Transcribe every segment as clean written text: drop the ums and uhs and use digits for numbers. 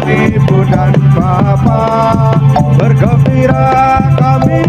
Ibu dan Bapak, bergembira kami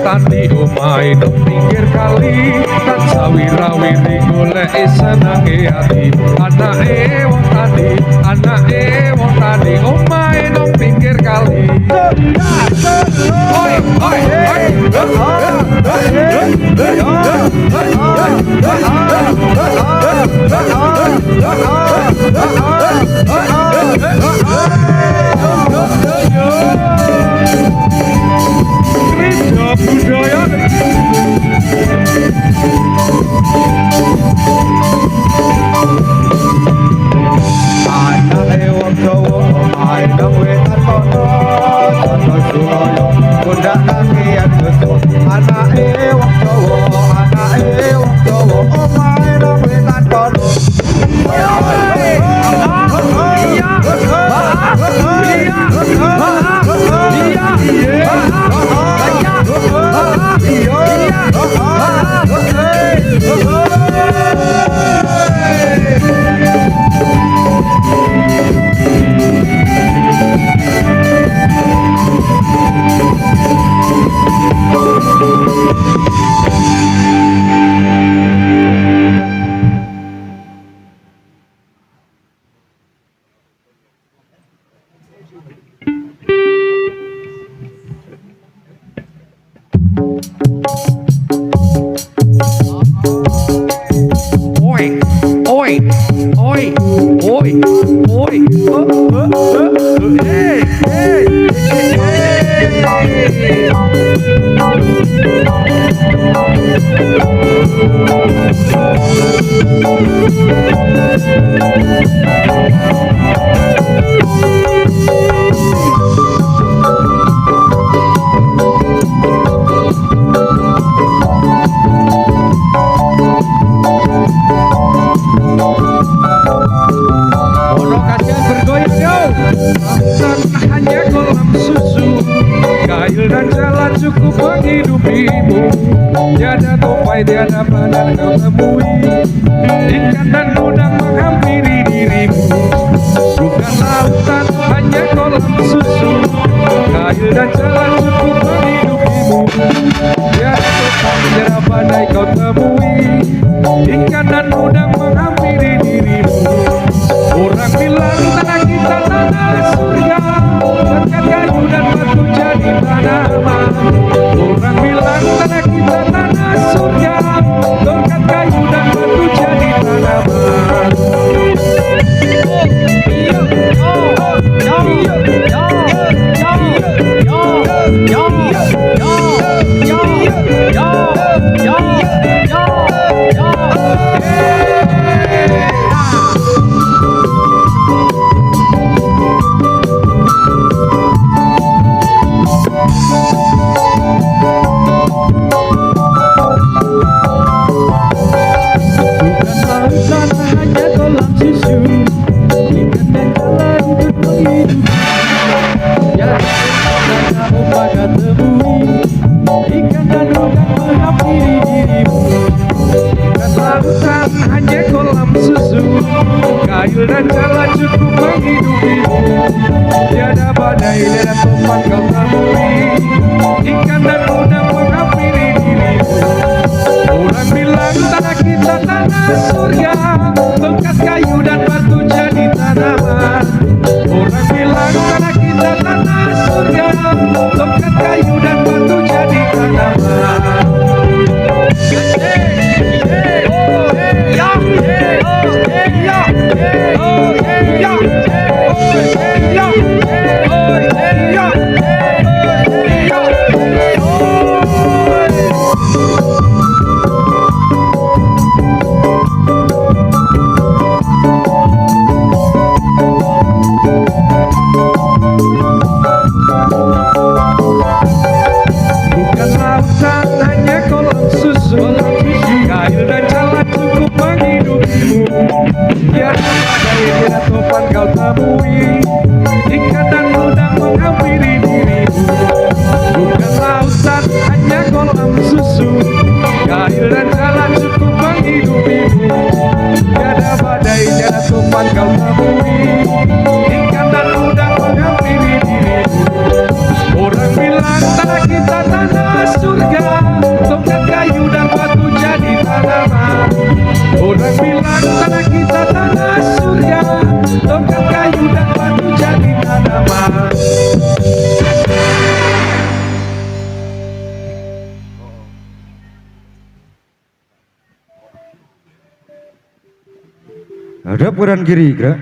tani omahe nang pinggir kali tansah wira-wiri golek senenge ati anake wong tani omahe nang pinggir kali oi oi anake wong Jawa omahe nang wetan kono Jono Suraya gondak kakean dosa anake wong Jawa omahe nang wetan kono cukup menghidupimu. Tiada tupai, tiada pandang kau temui. Ikan dan udang menghampiri dirimu. Bukan lautan, hanya kolam susu. Kail dan jalan cukup menghidupimu. Tiada tupai, tiada pandang kau temui. Ikan dan udang menghampiri dirimu. Orang bilang tanah kita tanah surga, berkat kayu dan batu jadi tanaman. Orang bilang tanah kita tanah surga, berkat kayu dan batu jadi tanaman. Kayu dan jalan cukup menghidupimu. Tiada badai, tiada topan kau temui. Ikan dan udang menghampiri dirimu. Orang bilang tanah kita tanah surga, bekas kayu dan batu jadi tanaman. Orang bilang tanah kita tanah surga, bekas kayu dan batu jadi tanaman. hadap kanan kiri gerak.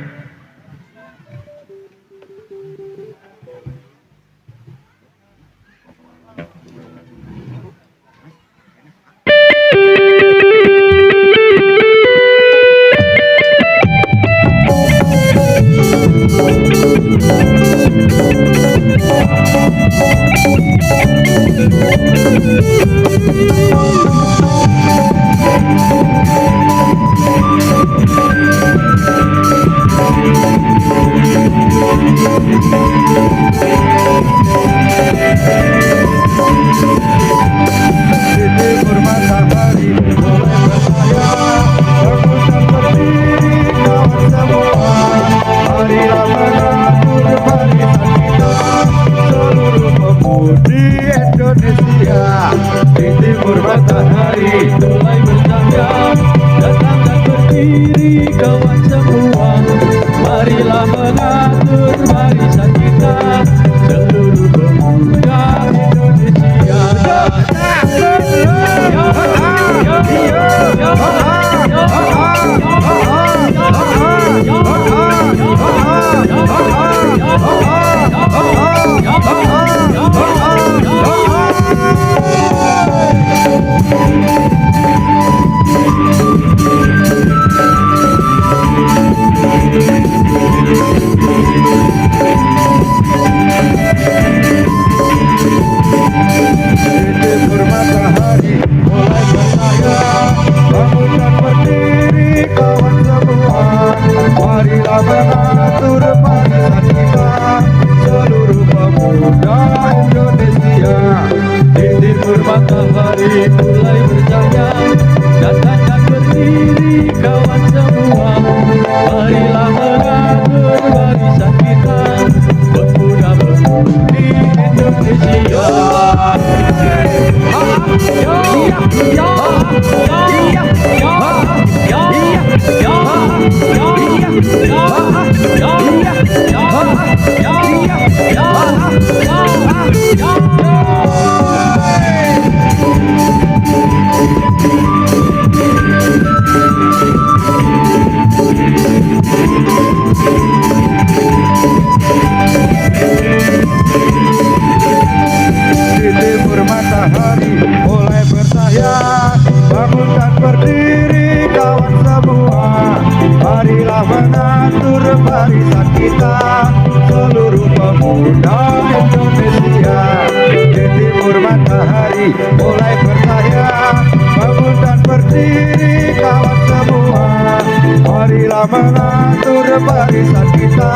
Mengatur barisan kita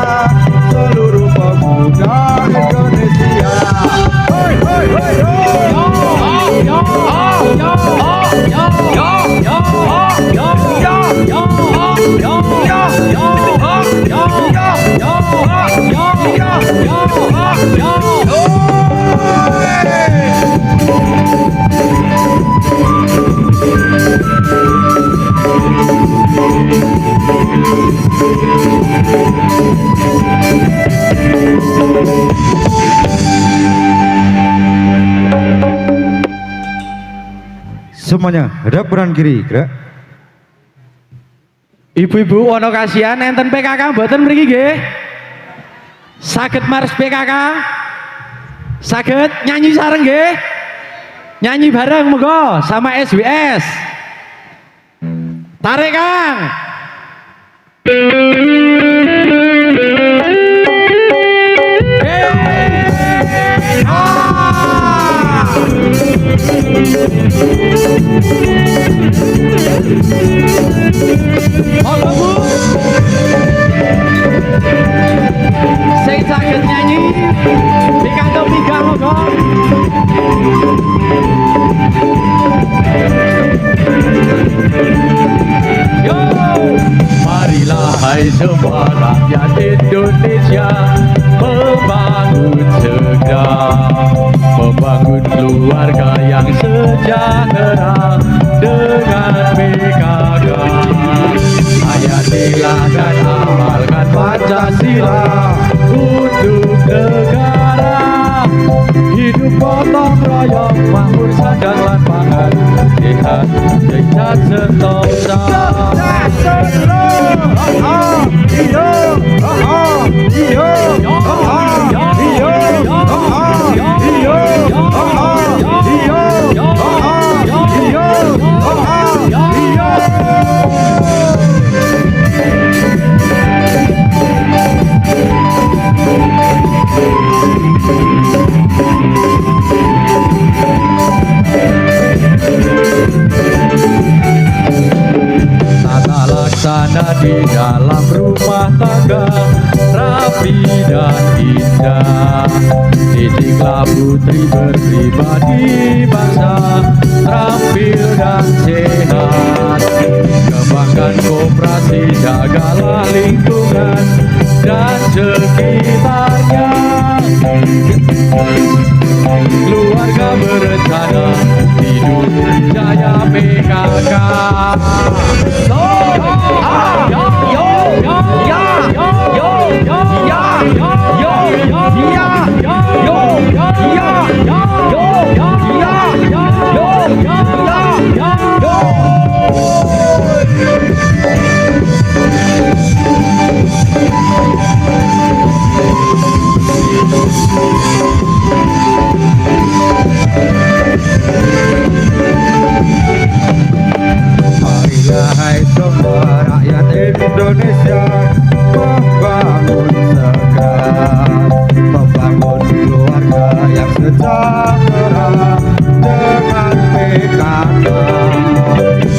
seluruh pemuda Indonesia. Hoi hoi hoi semuanya hadap kanan kiri gerak. Ibu-ibu ono kasihan enten PKK mboten mriki nggih? Saged mars PKK? Saged nyanyi sareng nggih? Nyanyi bareng monggo sama SWS. Tarik Kang. Monggo Bu. Sing saged nyanyi pikantuk pinggang monggo. Yo, marilah hai semua rakyat Indonesia membangun segera, membangun keluarga yang sejahtera dengan PKK. Hayatilah dan amalkan Pancasila untuk negara. Hidup gotong royong, makmur dan pangan, sehat, sehat sentosa. pribadi bangsa terampil dan sehat. Kembangkan koperasi, jagalah lingkungan dan sekitarnya. Keluarga berencana, hidup jaya PKK. Hai semua rakyat Indonesia, membangun segera, membangun keluarga yang sejahtera dengan PKK.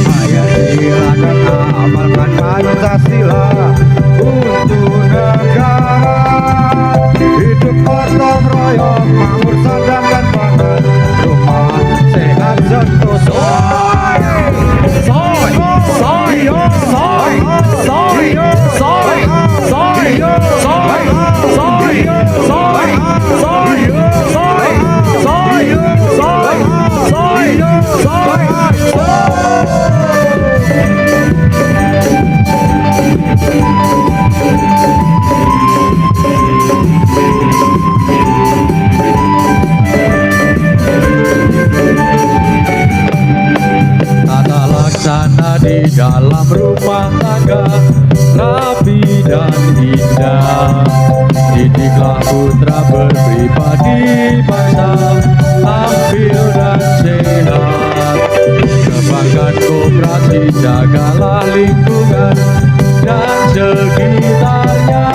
Ayo silakan amalkan Pancasila untuk negara. Hidup gotong royong, makmur sadam dan pangan, rumah sehat sentosa. Tata laksana di dalam rumah tangga rapi dan indah. Didiklah putra berpribadi bangsa tampil dan sehat. Kembangkan koperasi, jagalah lingkungan dan sekitarnya.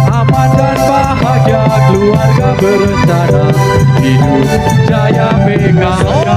Aman dan bahagia, keluarga berencana, hidup jaya PKK.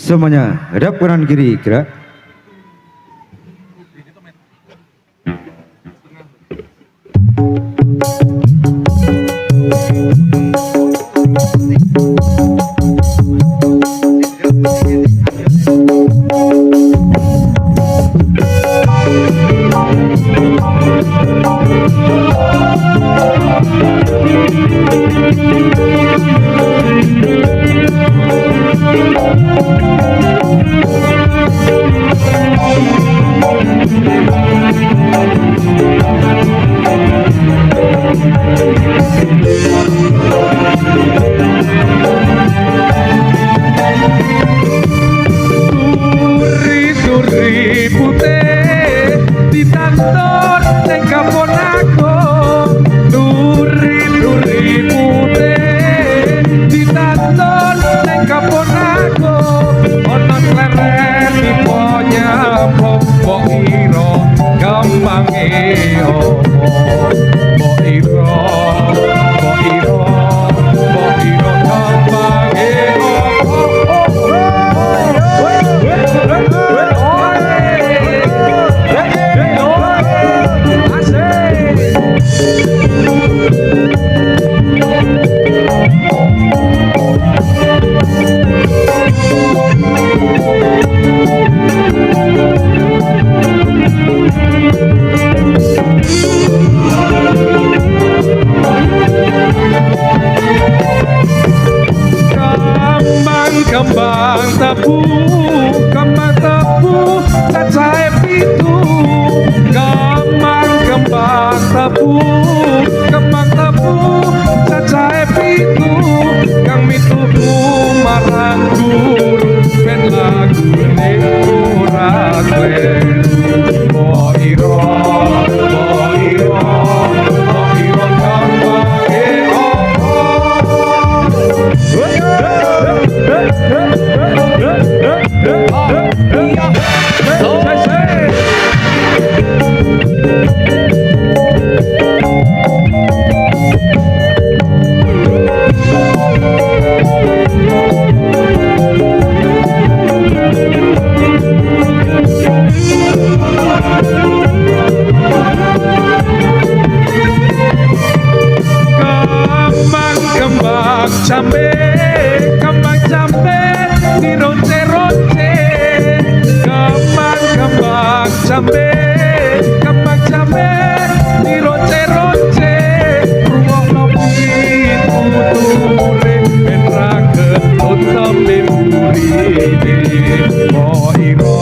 Semuanya hadap kanan kiri gerak. Duri putih ditandur ning kampung aku. Duri putih ditandur ning kampung aku. Ono kleret tipe nyamplung, mbok ira gampange opo. Mbok ira gampange kembang tebu cacahe pitu. Kembang tebu cacahe pitu. Kang mituku marang guru ben lagune ora kleru. Bo ira kembang jambe di ronce-ronce. Kembang jambe di ronce-ronce. Rungokno pituture ben ra ketut tembe muride. Oh iro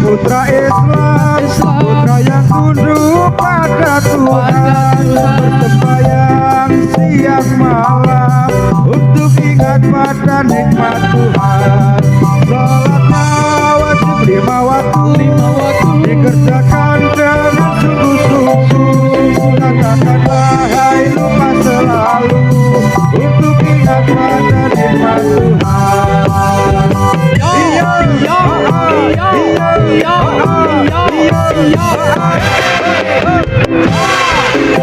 putra Islam, putra yang tunduk pada Tuhan, bersembahyang siang malam untuk ingat pada nikmat Tuhan. Salatnya wajib 5 waktu, dikerjakan dengan sungguh-sungguh. Katakanlah hai lupa selalu untuk ingat pada nikmat Tuhan. Iya.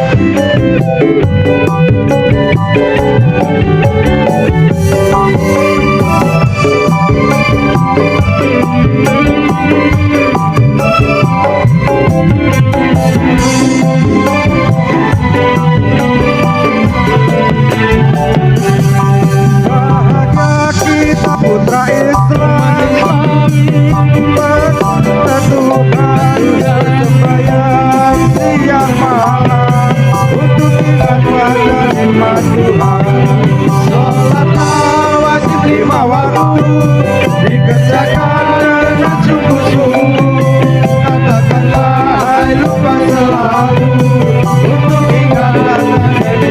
untuk ingatan nikmat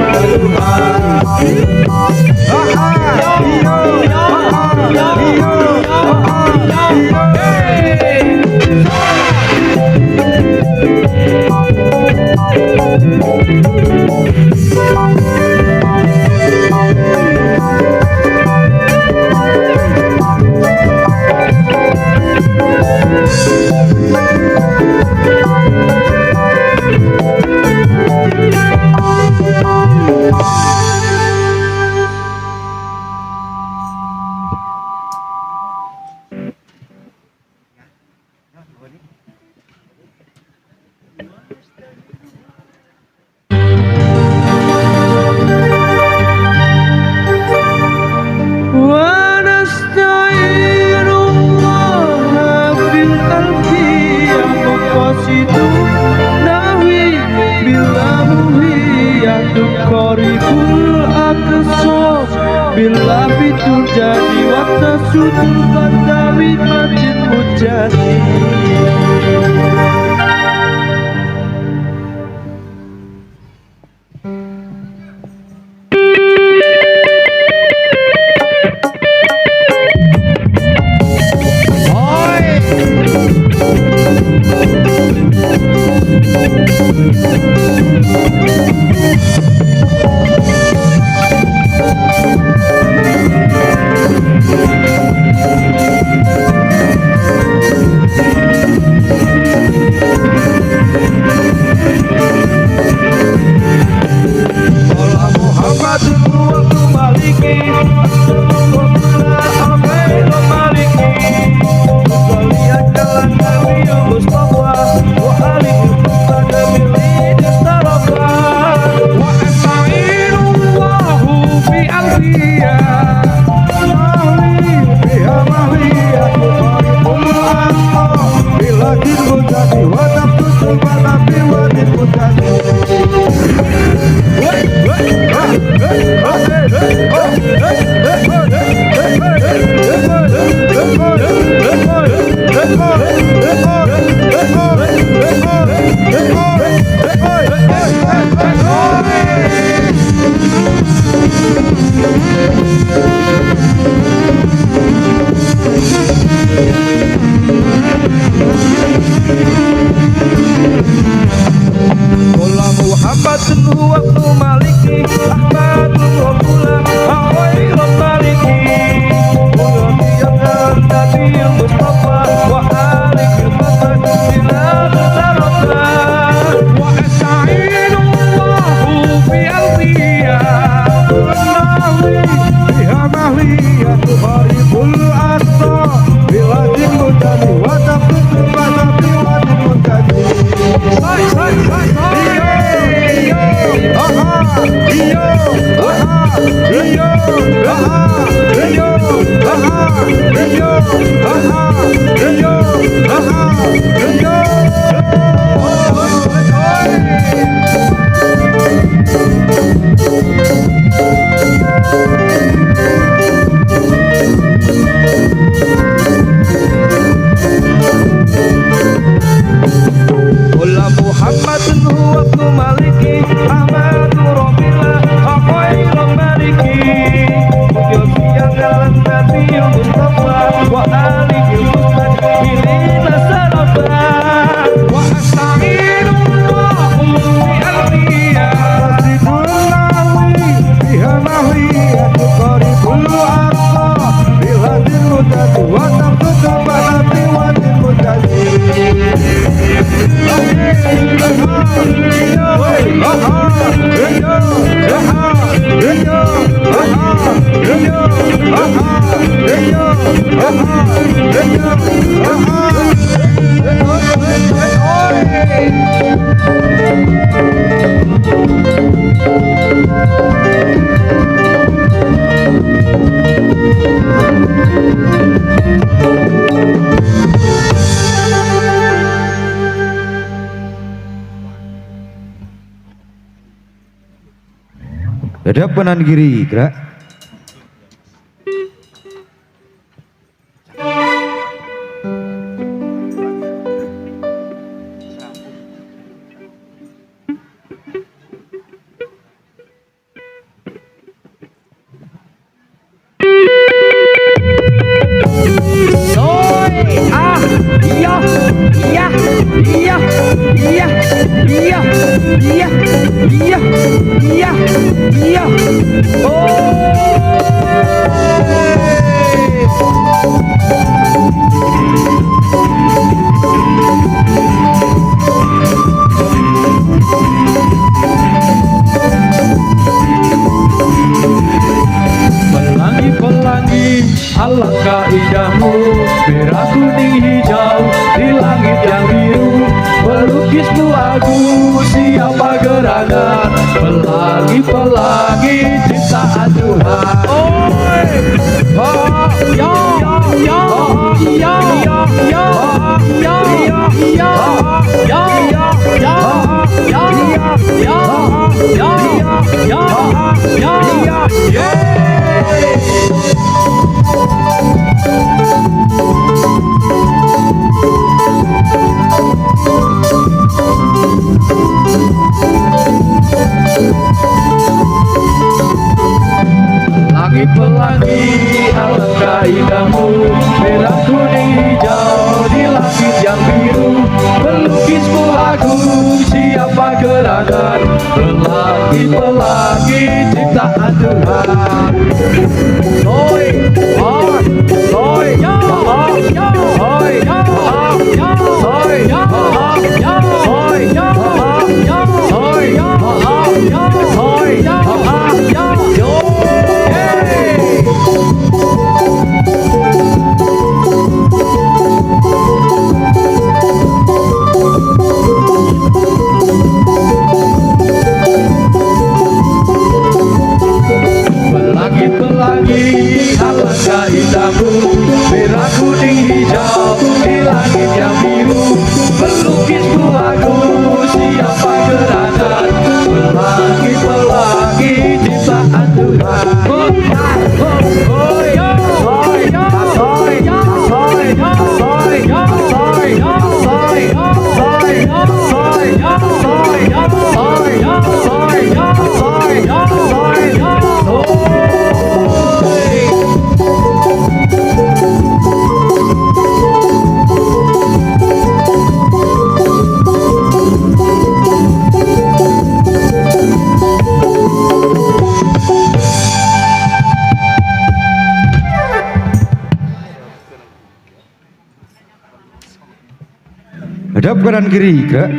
bila fitur jadi waktu sutur batawi macet mujadi. Hadap kanan kiri, gerak. iya, iya, iya, iya, iya. Pelangi-pelangi alangkah indahmu, merah kuning hijau di langit yang biru. Pelukismu aku, siapa gerangan? Pelangi-pelangi ciptaan Tuhan. Pelangi alangkah indahmu, merah kuning hijau di langit yang biru. Pelukismu aku, siapa gerangan? Pelangi-pelangi ciptaan Tuhan. Soy, soy, soy, soy, Pelangi alangkah indahmu, merah kuning hijau di langit yang biru. Pelukismu aku, siapa gerangan? Pelangi-pelangi ciptaan Tuhan. Hadap kanan kiri, gerak.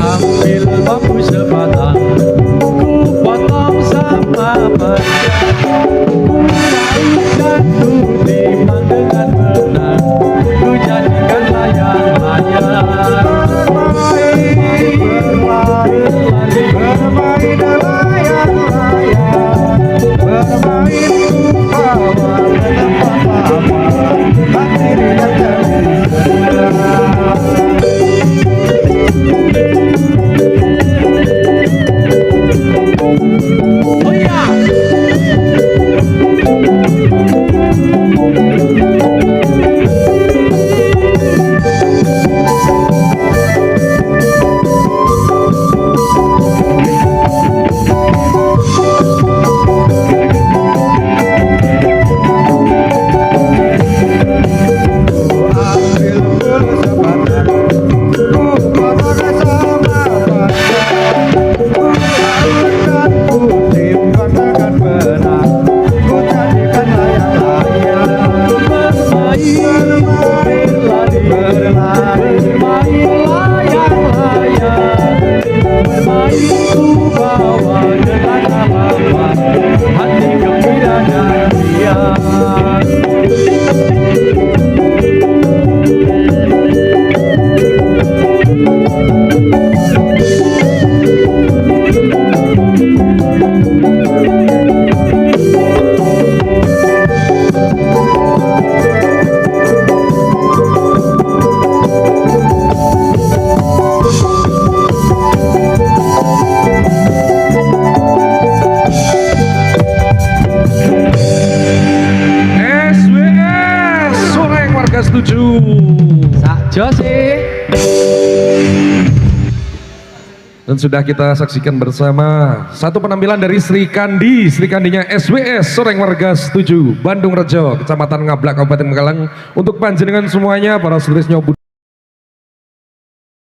Ambil bambu sebatang, ku potong sama panjang, dan ku timbang dengan benar, ku jadikan layang-layang. Bermain layang-layang, bermain bawa ke tempat lama, akhirnya jadi senang. Oh iya. Ambil bulu sebatang, ku potong sama panjang, ku angkat, ku timbang dengan benar, ku jadikan layang-layang. Bermain layang-layang, bermain ku bawa ke tanah lapang, hati gembira dan riang. SWS Soreng Warga Setuju. Sakjo sih. Dan sudah kita saksikan bersama satu penampilan dari Sri Kandi, Sri Kandinya SWS Soreng Warga Setuju, Bandung Rejo, Kecamatan Ngablak, Kabupaten Magelang. Untuk panjenengan semuanya para sedherek